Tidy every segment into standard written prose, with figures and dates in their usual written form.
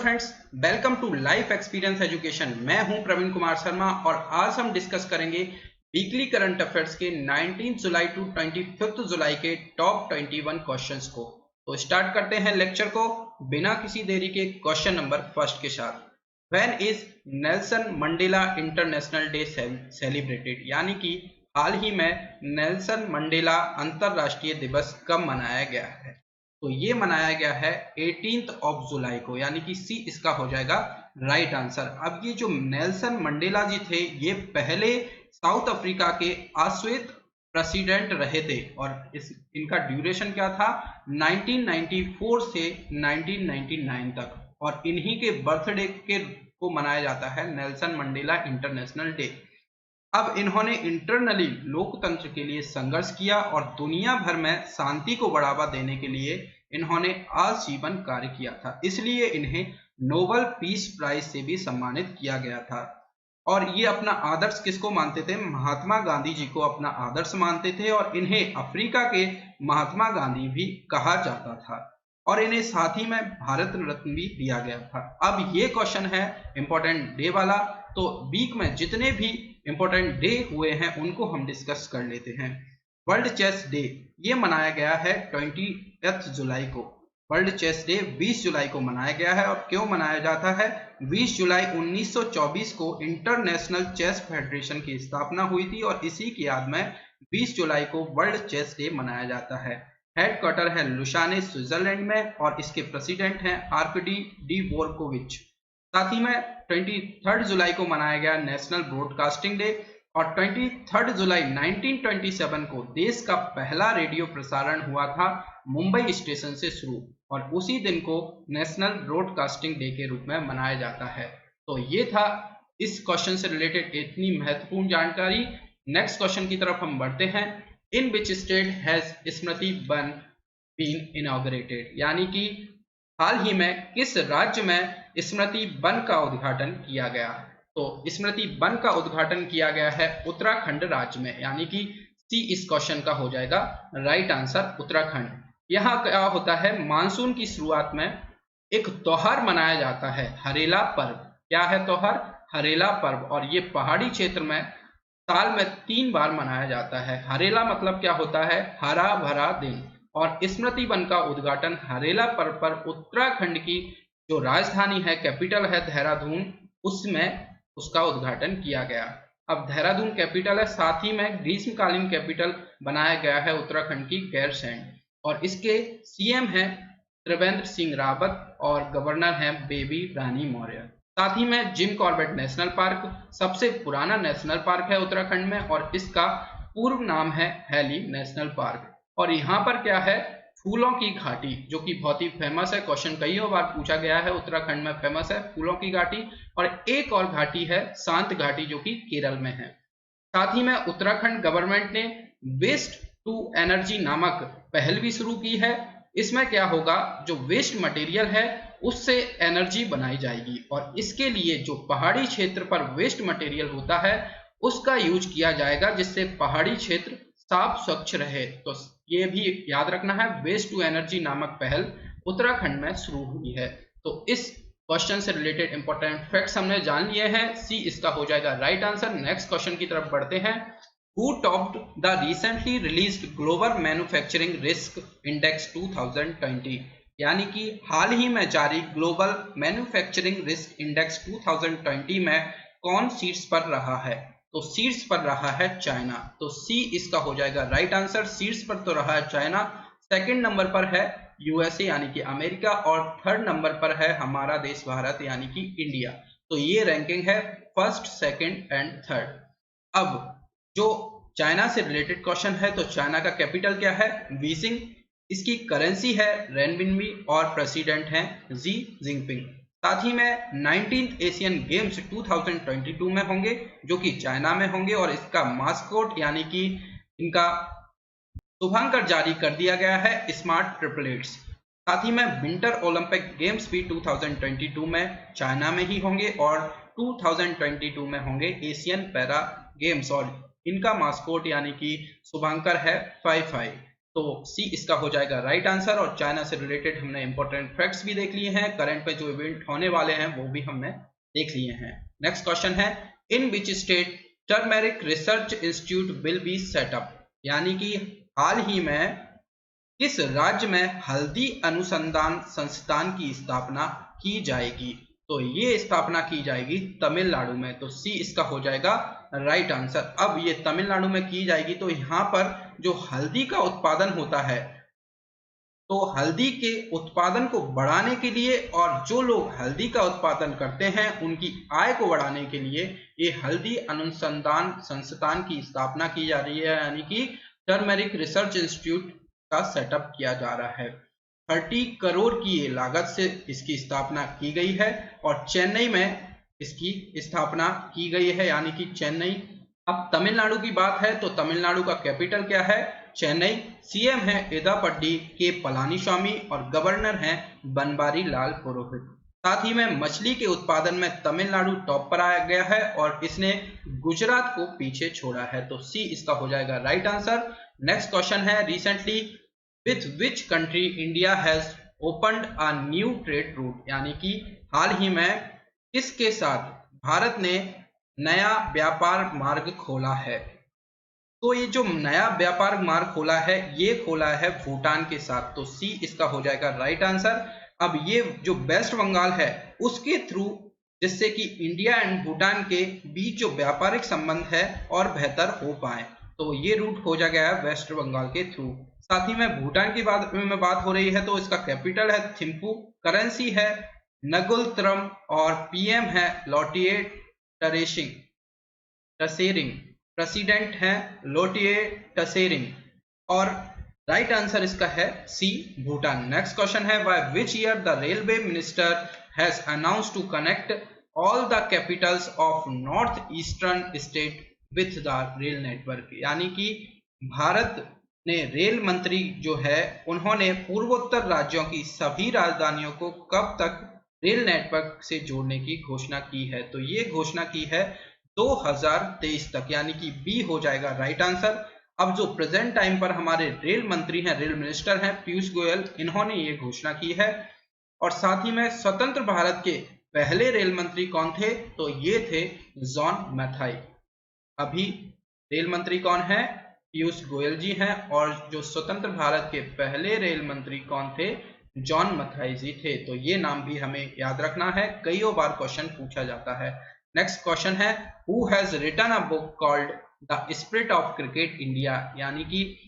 Friends, welcome to life experience education. मैं हूं प्रवीण कुमार शर्मा और आज हम डिस्कस करेंगे वीकली करंट अफेयर्स के 19 जुलाई टू 25 जुलाई के टॉप 21 क्वेश्चंस को। तो स्टार्ट करते हैं लेक्चर को बिना किसी देरी के क्वेश्चन नंबर फर्स्ट के साथ। When is Nelson Mandela international day celebrated, यानी कि हाल ही में नेल्सन मंडेला अंतरराष्ट्रीय दिवस कब मनाया गया है? तो ये मनाया गया है 18 जुलाई को, यानी कि सी इसका हो जाएगा राइट आंसर। अब ये जो नेल्सन मंडेला जी थे, ये पहले साउथ अफ्रीका के अश्वेत प्रेसिडेंट रहे थे और इनका ड्यूरेशन क्या था, 1994 से 1999 तक, और इन्हीं के बर्थडे के को मनाया जाता है नेल्सन मंडेला इंटरनेशनल डे। अब इन्होंने इंटरनली लोकतंत्र के लिए संघर्ष किया और दुनिया भर में शांति को बढ़ावा देने के लिए इन्होंने आजीवन कार्य किया था, इसलिए इन्हें नोबेल पीस प्राइज से भी सम्मानित किया गया था। और ये अपना आदर्श किसको मानते थे? महात्मा गांधी जी को अपना आदर्श मानते थे और इन्हें अफ्रीका के महात्मा गांधी भी कहा जाता था और इन्हें साथ ही में भारत रत्न भी दिया गया था। अब ये क्वेश्चन है इंपॉर्टेंट डे वाला, तो वीक में जितने भी इंपॉर्टेंट डे हुए हैं उनको हम डिस्कस कर लेते हैं। वर्ल्ड चेस डे ये मनाया गया है 20 जुलाई को। वर्ल्ड चेस डे 20 जुलाई को मनाया गया है और क्यों मनाया जाता है? 20 जुलाई 1924 को इंटरनेशनल चेस फेडरेशन की स्थापना हुई थी और इसी की याद में 20 जुलाई को वर्ल्ड चेस डे मनाया जाता है। हेडक्वार्टर है लुसाने स्विट्जरलैंड में और इसके प्रेसिडेंट हैं आर्कडी डिवोरकोविच। साथ ही में 23 जुलाई को मनाया गया नेशनल ब्रॉडकास्टिंग डे और 23 जुलाई 1927 को देश का पहला रेडियो प्रसारण हुआ था मुंबई स्टेशन से शुरू और उसी दिन को नेशनल ब्रॉडकास्टिंग डे के रूप में मनाया जाता है। तो ये था इस क्वेश्चन से रिलेटेड इतनी महत्वपूर्ण जानकारी। नेक्स्ट क्वेश्चन की तरफ हम बढ़ते हैं। In which state has Smriti Van been inaugurated, यानी कि हाल ही में किस राज्य में स्मृति वन का उद्घाटन किया गया? तो स्मृति वन का उद्घाटन किया गया है उत्तराखंड राज्य में, यानी कि सी इस क्वेश्चन का हो जाएगा राइट आंसर, उत्तराखंड। यहाँ क्या होता है, मानसून की शुरुआत में एक त्योहार मनाया जाता है, हरेला पर्व। क्या है त्योहार? हरेला पर्व। और ये पहाड़ी क्षेत्र में साल में 3 बार मनाया जाता है। हरेला मतलब क्या होता है? हरा भरा दिन। और स्मृति वन का उद्घाटन हरेला पर्व पर उत्तराखंड की जो राजधानी है, कैपिटल है देहरादून, उसमें उसका उद्घाटन किया गया। अब देहरादून कैपिटल है, साथ ही में ग्रीष्मकालीन कैपिटल बनाया गया है उत्तराखंड की गैरसैंण, और इसके सीएम हैं त्रिवेंद्र सिंह रावत और गवर्नर हैं बेबी रानी मौर्य। साथ ही में जिम कॉर्बेट नेशनल पार्क सबसे पुराना नेशनल पार्क है उत्तराखंड में और इसका पूर्व नाम है हैली नेशनल पार्क। और यहाँ पर क्या है, फूलों की घाटी, जो कि बहुत ही फेमस है, क्वेश्चन कई बार पूछा गया है, उत्तराखंड में फेमस है फूलों की घाटी। और एक और घाटी है शांत घाटी, जो कि केरल में है। साथ ही में उत्तराखंड गवर्नमेंट ने वेस्ट टू एनर्जी नामक पहल भी शुरू की है। इसमें क्या होगा, जो वेस्ट मटेरियल है उससे एनर्जी बनाई जाएगी और इसके लिए जो पहाड़ी क्षेत्र पर वेस्ट मटेरियल होता है उसका यूज किया जाएगा, जिससे पहाड़ी क्षेत्र साफ स्वच्छ रहे। तो ये भी याद रखना है, वेस्ट टू एनर्जी नामक पहल उत्तराखंड में शुरू हुई है। तो इस क्वेश्चन से रिलेटेड इंपॉर्टेंट फैक्ट्स हमने जान लिए हैं, सी इसका हो जाएगा राइट आंसर। नेक्स्ट क्वेश्चन की तरफ बढ़ते हैं। Who topped the recently released Global Manufacturing Risk Index 2020, यानी कि हाल ही में जारी ग्लोबल मैन्युफैक्चरिंग रिस्क इंडेक्स 2020 में कौन शीर्ष पर रहा है? तो शीर्ष पर रहा है चाइना। तो सी इसका हो जाएगा राइट आंसर। शीर्ष पर तो रहा है चाइना, सेकंड नंबर पर है यूएसए यानी कि अमेरिका और थर्ड नंबर पर है हमारा देश भारत यानी कि इंडिया। तो ये रैंकिंग है फर्स्ट, सेकंड एंड थर्ड। अब जो चाइना से रिलेटेड क्वेश्चन है, तो चाइना का कैपिटल क्या है? बीजिंग। इसकी करेंसी है रेनमिनबी और प्रेसिडेंट हैं जी जिनपिंग। साथ ही में 19th एशियन गेम्स 2022 में होंगे, जो कि चाइना में होंगे और इसका मास्कोट यानी कि इनका शुभांकर जारी कर दिया गया है स्मार्ट ट्रिपलेट्स। साथ ही में विंटर ओलंपिक गेम्स भी 2022 में चाइना में ही होंगे और 2022 में होंगे एशियन पैरा गेम्स और इनका मास्कोट यानी कि शुभांकर है 55। तो सी इसका हो जाएगा राइट आंसर। और चाइना से रिलेटेड हमने इंपॉर्टेंट फैक्ट्स भी देख लिए हैं, करंट में जो इवेंट होने वाले हैं वो भी हमने देख लिए हैं। नेक्स्ट क्वेश्चन है, in which state turmeric research institute will be set up, यानी कि हाल ही में किस राज्य में हल्दी अनुसंधान संस्थान की स्थापना की जाएगी। तो ये स्थापना की जाएगी तमिलनाडु में। तो सी इसका हो जाएगा राइट आंसर। अब ये तमिलनाडु में की जाएगी, तो यहाँ पर जो हल्दी का उत्पादन होता है, तो हल्दी के उत्पादन को बढ़ाने के लिए और जो लोग हल्दी का उत्पादन करते हैं उनकी आय को बढ़ाने के लिए ये हल्दी अनुसंधान संस्थान की स्थापना की जा रही है, यानी कि टर्मेरिक रिसर्च इंस्टीट्यूट का सेटअप किया जा रहा है। 30 करोड़ की ये लागत से इसकी स्थापना की गई है और चेन्नई में इसकी स्थापना की गई है, यानी कि चेन्नई। अब तमिलनाडु की बात है तो तमिलनाडु का कैपिटल क्या है, चेन्नई। सीएम है एदापड्डी के पलानीस्वामी और गवर्नर हैं बनवारी लाल पुरोहित। साथ ही में मछली के उत्पादन में तमिलनाडु टॉप पर आ गया है और इसने गुजरात को पीछे छोड़ा है। तो सी इसका हो जाएगा राइट आंसर। नेक्स्ट क्वेश्चन है, recently with which country India has opened a new trade route, यानी कि हाल ही में किसके साथ भारत ने नया व्यापार मार्ग खोला है। तो ये जो नया व्यापार मार्ग खोला है ये खोला है भूटान के साथ। तो सी इसका हो जाएगा राइट आंसर। अब ये जो वेस्ट बंगाल है उसके थ्रू, जिससे कि इंडिया एंड भूटान के बीच जो व्यापारिक संबंध है और बेहतर हो पाए, तो ये रूट खोजा गया है वेस्ट बंगाल के थ्रू। साथ ही में भूटान की बात हो रही है तो इसका कैपिटल है थिम्पू, करेंसी है नगुलत्रम और पीएम है लोटिए टसेरिंग, प्रेसिडेंट है लोटिए टसेरिंग। और राइट आंसर इसका है सी भूटान। नेक्स्ट क्वेश्चन है, by which year the railway minister has announced to connect all the capitals of north eastern state with the rail network, यानी कि भारत ने रेल मंत्री जो है उन्होंने पूर्वोत्तर राज्यों की सभी राजधानियों को कब तक रेल नेटवर्क से जोड़ने की घोषणा की है। तो ये घोषणा की है 2023 तक, यानी कि बी हो जाएगा राइट आंसर। अब जो प्रेजेंट टाइम पर हमारे रेल मंत्री हैं, रेल मिनिस्टर हैं पीयूष गोयल, इन्होंने ये घोषणा की है। और साथ ही में स्वतंत्र भारत के पहले रेल मंत्री कौन थे, तो ये थे जॉन मैथाई। अभी रेल मंत्री कौन है, पीयूष गोयल जी हैं। और जो स्वतंत्र भारत के पहले रेल मंत्री कौन थे, जॉन मैथाई जी थे। तो ये नाम भी हमें याद रखना है, कई बार क्वेश्चन पूछा जाता है। नेक्स्ट क्वेश्चन है, who has written a book called the spirit of cricket India, यानी कि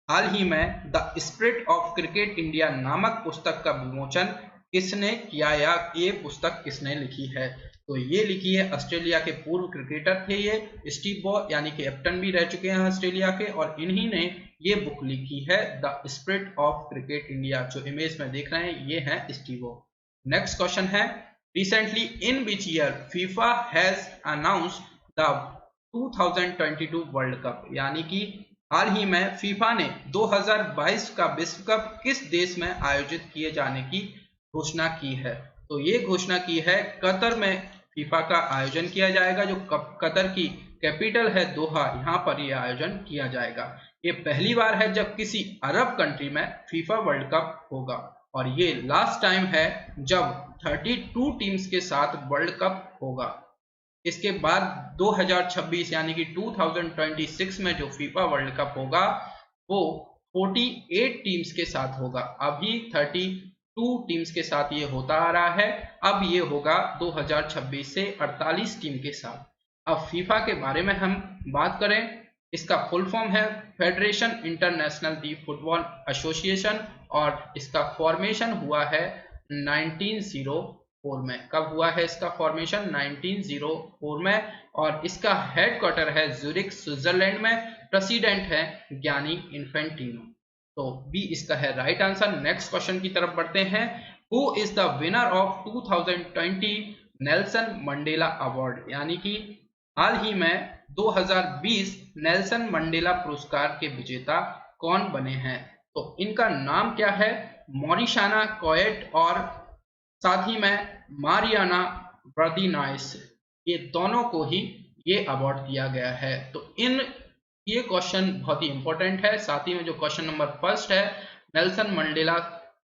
हाल ही में the spirit of cricket India नामक पुस्तक का विमोचन किसने किया या ये पुस्तक किसने लिखी है। तो ये लिखी है ऑस्ट्रेलिया के पूर्व क्रिकेटर थे ये स्टीव बॉ, यानी कि कैप्टन भी रह चुके हैं ऑस्ट्रेलिया के, और इन्हीं ने ये बुक लिखी है the spirit of cricket India. जो इमेज में देख रहे हैं ये है स्टीव बॉ। नेक्स्ट क्वेश्चन है, recently in which year FIFA has announced the 2022 world cup, यानी कि हाल ही में फीफा ने 2022 का विश्व कप किस देश में आयोजित किए जाने की घोषणा की है। तो ये घोषणा की है कतर में फीफा का आयोजन किया जाएगा। जो कतर की कैपिटल है दोहा, यहाँ पर यह आयोजन किया जाएगा। ये पहली बार है जब किसी अरब कंट्री में फीफा वर्ल्ड कप होगा और ये लास्ट टाइम है जब 32 टीम्स के साथ वर्ल्ड कप होगा। इसके बाद 2026 यानी कि 2026 में जो फीफा वर्ल्ड कप होगा वो 48 टीम्स के साथ होगा। अभी 32 टीम्स के साथ ये होता आ रहा है, अब ये होगा 2026 से 48 टीम के साथ। अब फीफा के बारे में हम बात करें, इसका फुल फॉर्म है फेडरेशन इंटरनेशनल दी फुटबॉल एसोसिएशन और इसका फॉर्मेशन हुआ है 1904 में। कब हुआ है इसका फॉर्मेशन, 1904 में। और इसका हेडक्वार्टर है ज़ुरिक स्विट्जरलैंड में। प्रेसिडेंट है ज्ञानी इन्फेंटिनो। तो बी इसका है राइट आंसर। नेक्स्ट क्वेश्चन की तरफ बढ़ते हैं, who is the winner of 2020 Nelson Mandela award, यानी कि हाल ही में 2020 नेल्सन मंडेला पुरस्कार के विजेता कौन बने हैं। तो इनका नाम क्या है, मॉरिशाना कोएट और साथ ही में मारियाना ब्रदिनाइस, ये दोनों को ही ये अवार्ड दिया गया है। तो इन ये क्वेश्चन बहुत ही इंपॉर्टेंट है। साथ ही में जो क्वेश्चन नंबर फर्स्ट है, नेल्सन मंडेला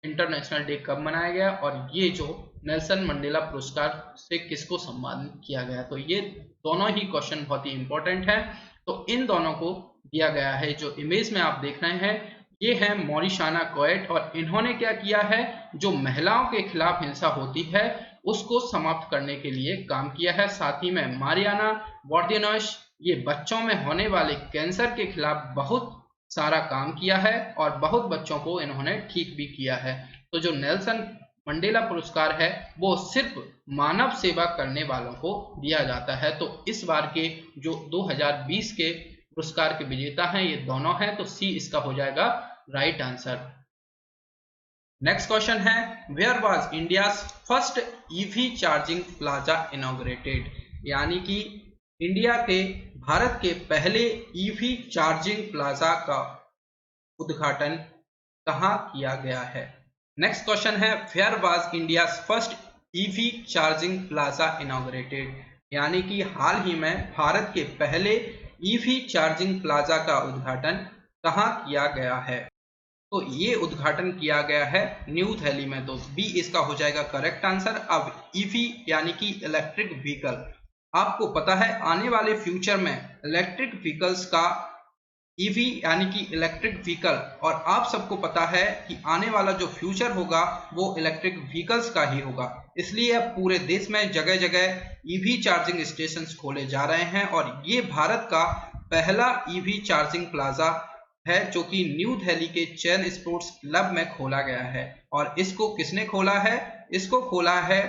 इंटरनेशनल डे कब मनाया गया और ये जो नेल्सन मंडेला पुरस्कार से किसको सम्मानित किया गया, तो ये दोनों ही क्वेश्चन बहुत ही इंपॉर्टेंट है। तो इन दोनों को दिया गया है, जो इमेज में आप देख रहे हैं ये है मॉरिशाना कोएट, और इन्होंने क्या किया है, जो महिलाओं के खिलाफ हिंसा होती है उसको समाप्त करने के लिए काम किया है। साथ ही में मारियाना वार्दिनोस, ये बच्चों में होने वाले कैंसर के खिलाफ बहुत सारा काम किया है और बहुत बच्चों को इन्होंने ठीक भी किया है। तो जो नेल्सन मंडेला पुरस्कार है वो सिर्फ मानव सेवा करने वालों को दिया जाता है। तो इस बार के जो 2020 के पुरस्कार के विजेता हैं ये दोनों हैं, तो सी इसका हो जाएगा राइट आंसर। नेक्स्ट क्वेश्चन है, where was India's first EV charging plaza inaugurated, यानी कि इंडिया के भारत के पहले ईवी चार्जिंग प्लाजा का उद्घाटन कहाँ किया गया है। नेक्स्ट क्वेश्चन है, where was India's first EV charging plaza inaugurated, यानी कि हाल ही में भारत के पहले ईवी चार्जिंग प्लाजा का उद्घाटन कहाँ किया गया है। तो ये उद्घाटन किया गया है न्यू दिल्ली में, तो बी इसका हो जाएगा करेक्ट आंसर। अब ईवी यानी कि इलेक्ट्रिक व्हीकल, आपको पता है आने वाले फ्यूचर में इलेक्ट्रिक व्हीकल्स का, ईवी यानी कि इलेक्ट्रिक व्हीकल, और आप सबको पता है कि आने वाला जो फ्यूचर होगा वो इलेक्ट्रिक व्हीकल्स का ही होगा। इसलिए अब पूरे देश में जगह जगह ईवी चार्जिंग स्टेशन खोले जा रहे हैं और ये भारत का पहला ईवी चार्जिंग प्लाजा है जो कि न्यू दिल्ली के चैन स्पोर्ट्स क्लब में खोला गया है। और इसको किसने खोला है, इसको खोला है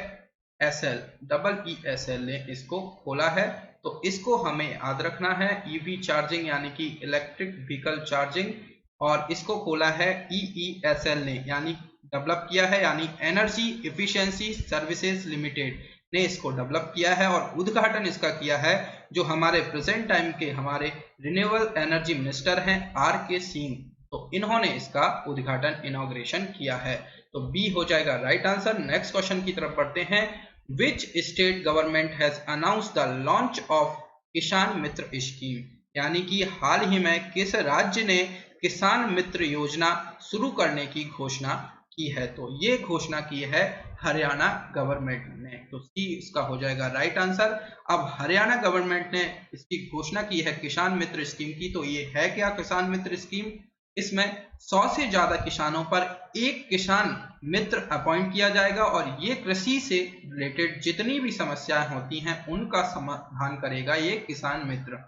EESL ने इसको खोला है। तो इसको हमें याद रखना है, ईवी चार्जिंग यानी कि इलेक्ट्रिक व्हीकल चार्जिंग, और इसको खोला है EESL ने, यानी डेवलप किया है, यानी एनर्जी एफिशिएंसी सर्विसेज लिमिटेड ने इसको डेवलप किया है। और उद्घाटन इसका किया है जो हमारे प्रेजेंट टाइम के हमारे रिन्यूएबल एनर्जी मिनिस्टर हैं RK सिंह, तो इन्होंने इसका उद्घाटन इनॉग्रेशन किया है। तो बी हो जाएगा राइट आंसर। नेक्स्ट क्वेश्चन की तरफ बढ़ते हैं, which state government has announced the launch of किसान मित्र स्कीम, यानी कि हाल ही में किस राज्य ने किसान मित्र योजना शुरू करने की घोषणा की है। तो ये घोषणा की है हरियाणा गवर्नमेंट ने, तो सी इसका हो जाएगा राइट आंसर। अब हरियाणा गवर्नमेंट ने इसकी घोषणा की है किसान मित्र स्कीम की, तो ये है क्या किसान मित्र स्कीम, इसमें 100 से ज्यादा किसानों पर एक किसान मित्र अपॉइंट किया जाएगा और ये कृषि से रिलेटेड जितनी भी समस्याएं होती हैं उनका समाधान करेगा ये किसान मित्र।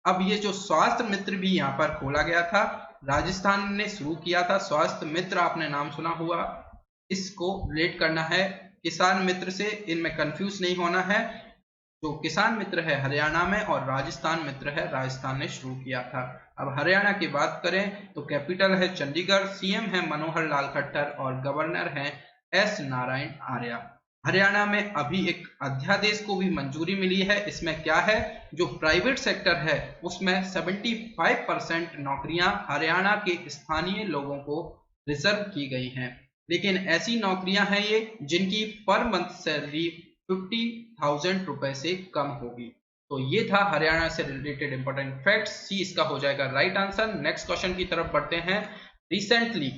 अब ये जो स्वास्थ्य मित्र भी यहाँ पर खोला गया था, राजस्थान ने शुरू किया था स्वास्थ्य मित्र, आपने नाम सुना हुआ, इसको रिलेट करना है किसान मित्र से, इनमें कंफ्यूज नहीं होना है। जो किसान मित्र है हरियाणा में और राजस्थान मित्र है राजस्थान ने शुरू किया था। अब हरियाणा की बात करें तो कैपिटल है चंडीगढ़, सीएम है मनोहर लाल खट्टर और गवर्नर है S नारायण आर्य। हरियाणा में अभी एक अध्यादेश को भी मंजूरी मिली है, इसमें क्या है, जो प्राइवेट सेक्टर है उसमें 75% नौकरियां हरियाणा के स्थानीय लोगों को रिजर्व की गई हैं, लेकिन ऐसी नौकरियां हैं ये जिनकी पर मंथ सैलरी 50,000 रुपए से कम होगी। तो ये था हरियाणा से रिलेटेड इंपॉर्टेंट फैक्ट्स, सी इसका हो जाएगा राइट आंसर। नेक्स्ट क्वेश्चन की तरफ बढ़ते हैं, recently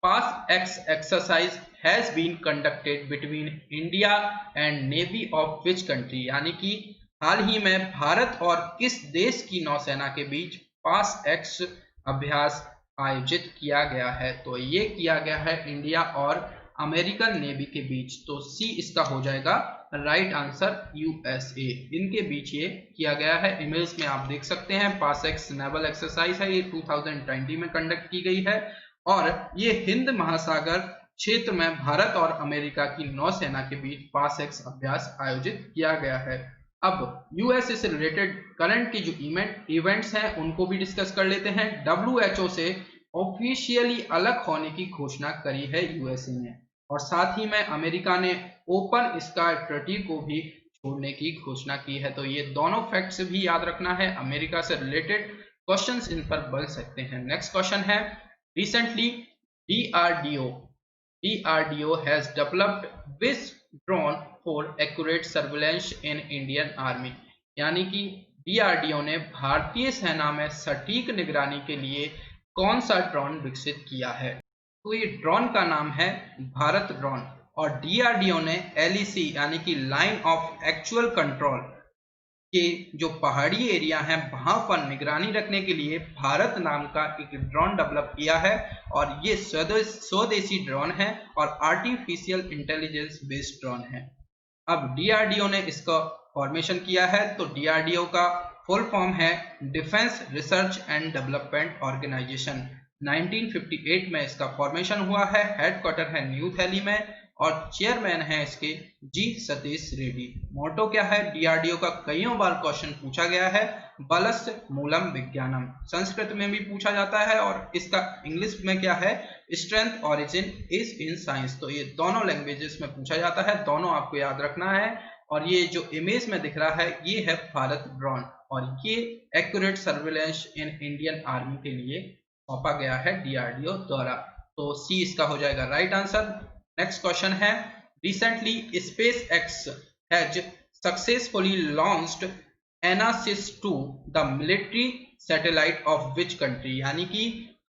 PASSEX exercise has been conducted between India and navy of which country, यानी कि हाल ही में भारत और किस देश की नौसेना के बीच पास एक्स अभ्यास आयोजित किया गया है। तो ये किया गया है इंडिया और अमेरिकन नेवी के बीच, तो सी इसका हो जाएगा राइट आंसर USA, इनके बीच ये किया गया है। इमेज में आप देख सकते हैं पास एक्स नेवल एक्सरसाइज है, ये 2020 में कंडक्ट की गई है और ये हिंद महासागर क्षेत्र में भारत और अमेरिका की नौसेना के बीच पास एक्स अभ्यास आयोजित किया गया है। अब USA से रिलेटेड करंट की जो इवेंट्स हैं उनको भी डिस्कस कर लेते हैं। WHO से ऑफिशियली अलग होने की घोषणा करी है USA ने, और साथ ही में अमेरिका ने ओपन स्काई ट्रीटी को भी छोड़ने की घोषणा की है। तो ये दोनों फैक्ट्स भी याद रखना है, अमेरिका से रिलेटेड क्वेश्चंस इन पर बन सकते हैं। नेक्स्ट क्वेश्चन है, recently DRDO has developed which drone for accurate surveillance in Indian Army, यानी कि डीआरडीओ ने भारतीय सेना में सटीक निगरानी के लिए कौन सा ड्रोन विकसित किया है? तो ये ड्रोन का नाम है भारत ड्रोन, और डीआरडीओ ने एलईसी यानी कि लाइन ऑफ एक्चुअल कंट्रोल के जो पहाड़ी एरिया हैं वहां पर निगरानी रखने के लिए भारत नाम का एक ड्रोन डेवलप किया है, और ये स्वदेशी ड्रोन है और आर्टिफिशियल इंटेलिजेंस बेस्ड ड्रोन है। अब डीआरडीओ ने इसका फॉर्मेशन किया है, तो डीआरडीओ का फुल फॉर्म है defence research and development organisation. 1958 में इसका फॉर्मेशन हुआ है, हेडक्वार्टर है न्यू दिल्ली में, और चेयरमैन है इसके जी सतीश रेड्डी। मोटो क्या है डीआरडीओ का? कईयों बार क्वेश्चन पूछा गया है, बलस्य मूलम विज्ञानम, संस्कृत में भी पूछा जाता है, और इसका इंग्लिश में क्या है? Strength origin is in science. तो ये दोनों लैंग्वेजेस में पूछा जाता है, दोनों आपको याद रखना है। और ये जो इमेज में दिख रहा है ये है भारत ड्रोन, और ये accurate surveillance in Indian army के लिए सौंपा गया है डीआरडीओ द्वारा। तो सी इसका हो जाएगा राइट आंसर। नेक्स्ट क्वेश्चन है, recently space X has successfully launched Anasis two the military satellite of which country, यानी कि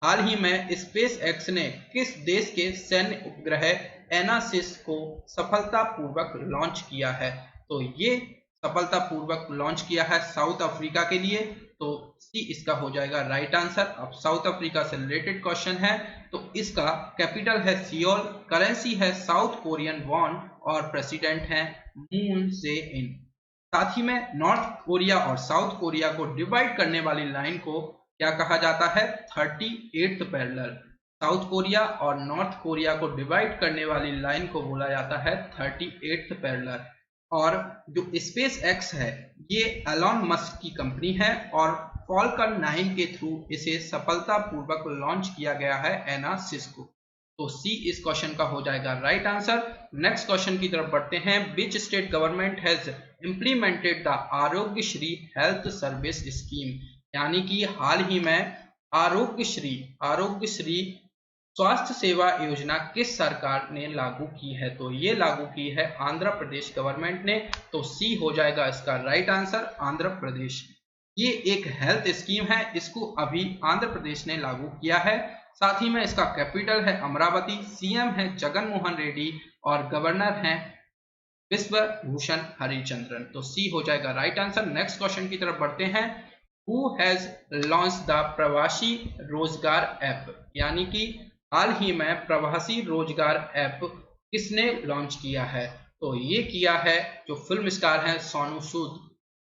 हाल ही में स्पेस एक्स ने किस देश के सैन्य उपग्रह एनासिस को सफलतापूर्वक लॉन्च किया है? तो ये सफलतापूर्वक लॉन्च किया है साउथ अफ्रीका के लिए, तो सी इसका हो जाएगा राइट आंसर। अब साउथ अफ्रीका से रिलेटेड क्वेश्चन है, तो इसका कैपिटल है सियोल, करेंसी है साउथ कोरियन वॉन, और प्रेसिडेंट है मून जे इन। साथ ही में नॉर्थ कोरिया और साउथ कोरिया को डिवाइड करने वाली लाइन को क्या कहा जाता है? 38th parallel. साउथ कोरिया और नॉर्थ कोरिया को डिवाइड करने वाली लाइन को बोला जाता है 38th पैरेलल। और जो स्पेस एक्स है ये एलॉन मस्क की कंपनी है, और फॉल्कन 9 के थ्रू इसे सफलतापूर्वक लॉन्च किया गया है एनासिस को। तो सी इस क्वेश्चन का हो जाएगा राइट आंसर। नेक्स्ट क्वेश्चन की तरफ बढ़ते हैं, which state government has implemented the Aarogyasri health service scheme, यानी कि हाल ही में आरोग्यश्री स्वास्थ्य सेवा योजना किस सरकार ने लागू की है? तो ये लागू की है आंध्र प्रदेश गवर्नमेंट ने, तो सी हो जाएगा इसका राइट आंसर आंध्र प्रदेश। ये एक हेल्थ स्कीम है, इसको अभी आंध्र प्रदेश ने लागू किया है। साथ ही में इसका कैपिटल है अमरावती, सीएम है जगन मोहन रेड्डी, और गवर्नर हैं विश्व भूषण हरिचंद्रन। तो सी हो जाएगा राइट आंसर। नेक्स्ट क्वेश्चन की तरफ बढ़ते हैं, हु हैज लॉन्च द प्रवासी रोजगार ऐप, यानी कि हाल ही में प्रवासी रोजगार ऐप किसने लॉन्च किया है? तो ये किया है जो फिल्म स्टार हैं सोनू सूद,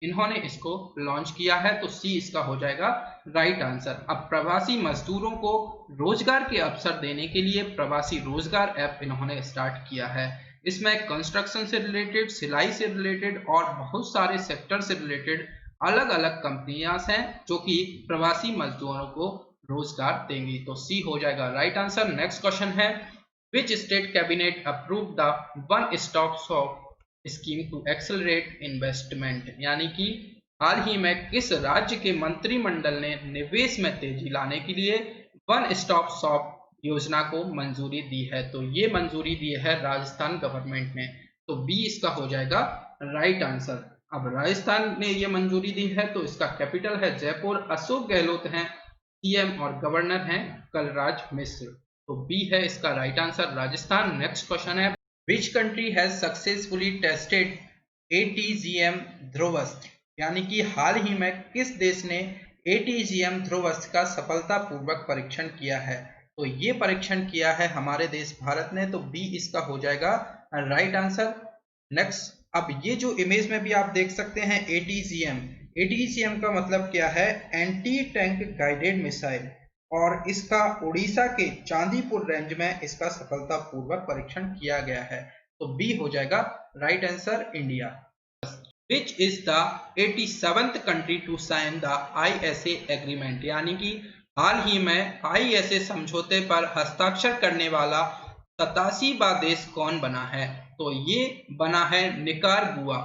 इन्होंने इसको लॉन्च किया है, तो सी इसका हो जाएगा राइट आंसर। अब प्रवासी मजदूरों को रोजगार के अवसर देने के लिए प्रवासी रोजगार ऐप इन्होंने स्टार्ट किया है। इसमें कंस्ट्रक्शन से रिलेटेड, सिलाई से रिलेटेड और बहुत सारे सेक्टर से रिलेटेड अलग अलग कंपनियां हैं जो कि प्रवासी मजदूरों को रोजगार देंगी, तो सी हो जाएगा राइट आंसर। नेक्स्ट क्वेश्चन है, which state cabinet approve the one stop shop scheme to accelerate investment, यानी कि हाल ही में किस राज्य के मंत्रिमंडल ने निवेश में तेजी लाने के लिए वन स्टॉप शॉप योजना को मंजूरी दी है? तो ये मंजूरी दी है राजस्थान गवर्नमेंट ने, तो बी इसका हो जाएगा राइट आंसर। अब राजस्थान ने ये मंजूरी दी है, तो इसका कैपिटल है जयपुर, अशोक गहलोत हैं सीएम, और गवर्नर हैं कलराज मिश्र, तो बी है इसका right answer Rajasthan. Next question है, which country has successfully tested ATGM Dhruvastra, यानी कि हाल ही में किस देश ने ATGM ध्रुवस्त्र का सफलतापूर्वक परीक्षण किया है? तो ये परीक्षण किया है हमारे देश भारत ने, तो बी इसका हो जाएगा राइट आंसर। नेक्स्ट, अब ये जो इमेज में भी आप देख सकते हैं ATGM का मतलब क्या है? एंटी टैंक गाइडेड मिसाइल, और इसका उड़ीसा के चांदीपुर रेंज में इसका सफलतापूर्वक परीक्षण किया गया है, तो बी हो जाएगा right answer India. Which is the 87th country to sign the ISA agreement, यानी कि हाल ही में ISA समझौते पर हस्ताक्षर करने वाला 87वां देश कौन बना है? तो ये बना है निकारागुआ,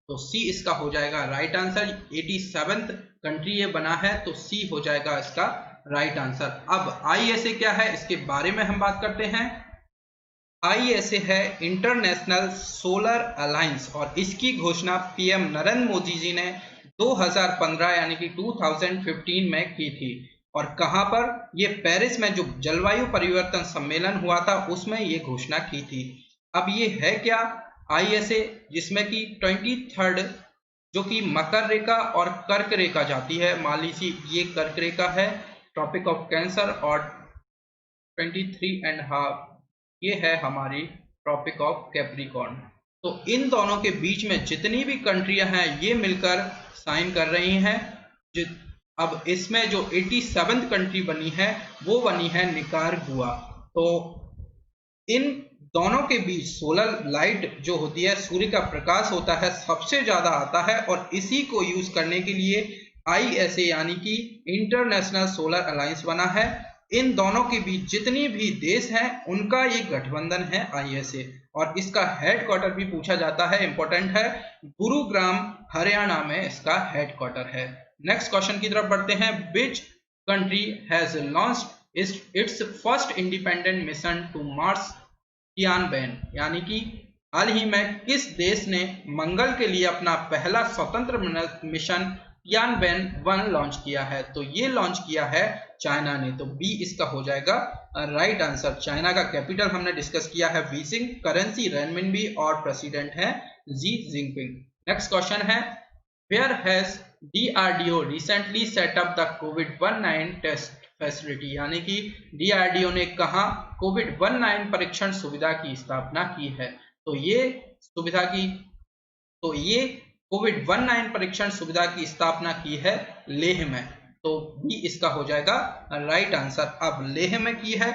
तो सी इसका हो जाएगा राइट आंसर। 87th कंट्री ये बना है, तो सी हो जाएगा इसका राइट आंसर। अब ISA क्या है इसके बारे में हम बात करते हैं। ISA है इंटरनेशनल सोलर अलायंस, और इसकी घोषणा PM नरेंद्र मोदी जी ने 2015 यानी कि 2015 में की थी। और कहां पर? ये पेरिस में जो जलवायु परिवर्तन सम्मेलन हुआ था उसमें ये घोषणा की थी। अब ये है क्या? ISA, जिसमें कि 23rd जो कि मकर रेखा और कर्क रेखा जाती है, मान लीजिए ये कर्क रेखा है, ट्रॉपिक ऑफ कैंसर, और 23.5 ये है हमारी ट्रॉपिक ऑफ कैप्रिकॉर्न। तो इन दोनों के बीच में जितनी भी कंट्रियां हैं ये मिलकर साइन कर रही हैं। अब इसमें जो 87th कंट्री बनी है वो बनी है निकारागुआ। तो इन दोनों के बीच सोलर लाइट जो होती है, सूर्य का प्रकाश होता है, सबसे ज्यादा आता है, और इसी को यूज करने के लिए ISA यानी कि इंटरनेशनल सोलर अलायंस बना है। इन दोनों के बीच जितनी भी देश हैं उनका ये गठबंधन है ISA, और इसका हेडक्वार्टर भी पूछा जाता है, इंपॉर्टेंट है, गुरुग्राम हरियाणा में इसका हेडक्वार्टर है। नेक्स्ट क्वेश्चन की तरफ बढ़ते हैं। Which country has launched its first independent mission to Mars Tianwen, यानी कि हाल ही में किस देश ने मंगल के लिए अपना पहला स्वतंत्र मिशन टियानबेन 1 लॉन्च किया है? तो ये लॉन्च किया है चाइना ने। तो बी इसका हो जाएगा राइट आंसर। चाइना का कैपिटल हमने डिस्कस किया है बीजिंग, करेंसी रेनमिनबी, और प्रेसिडेंट है जी जिनपिंग। नेक्स्ट क्वेश्चन है, where has DRDO recently set up the COVID-19 test facility, यानी कि DRDO ने कहा COVID-19 परीक्षण सुविधा की स्थापना की है? तो ये COVID-19 परीक्षण सुविधा की स्थापना की है लेह में। तो बी इसका हो जाएगा राइट आंसर। अब लेह में की है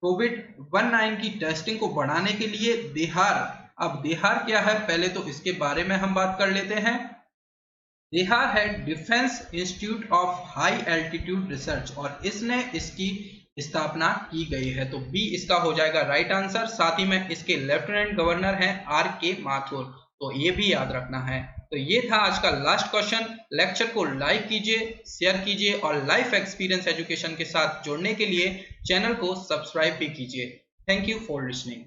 COVID-19 की टेस्टिंग को बढ़ाने के लिए बिहार। अब बिहार क्या है, पहले तो इसके बारे में हम बात कर लेते हैं। बिहार है defence institute of high altitude research, और इसकी स्थापना की गई है। तो बी इसका हो जाएगा राइट आंसर। साथ ही में इसके लेफ्टिनेंट गवर्नर हैं RK माथुर, तो ये भी याद रखना है। तो ये था आज का लास्ट क्वेश्चन। लेक्चर को लाइक कीजिए, शेयर कीजिए, और लाइफ एक्सपीरियंस एजुकेशन के साथ जुड़ने के लिए चैनल को सब्सक्राइब भी कीजिए। Thank you for listening.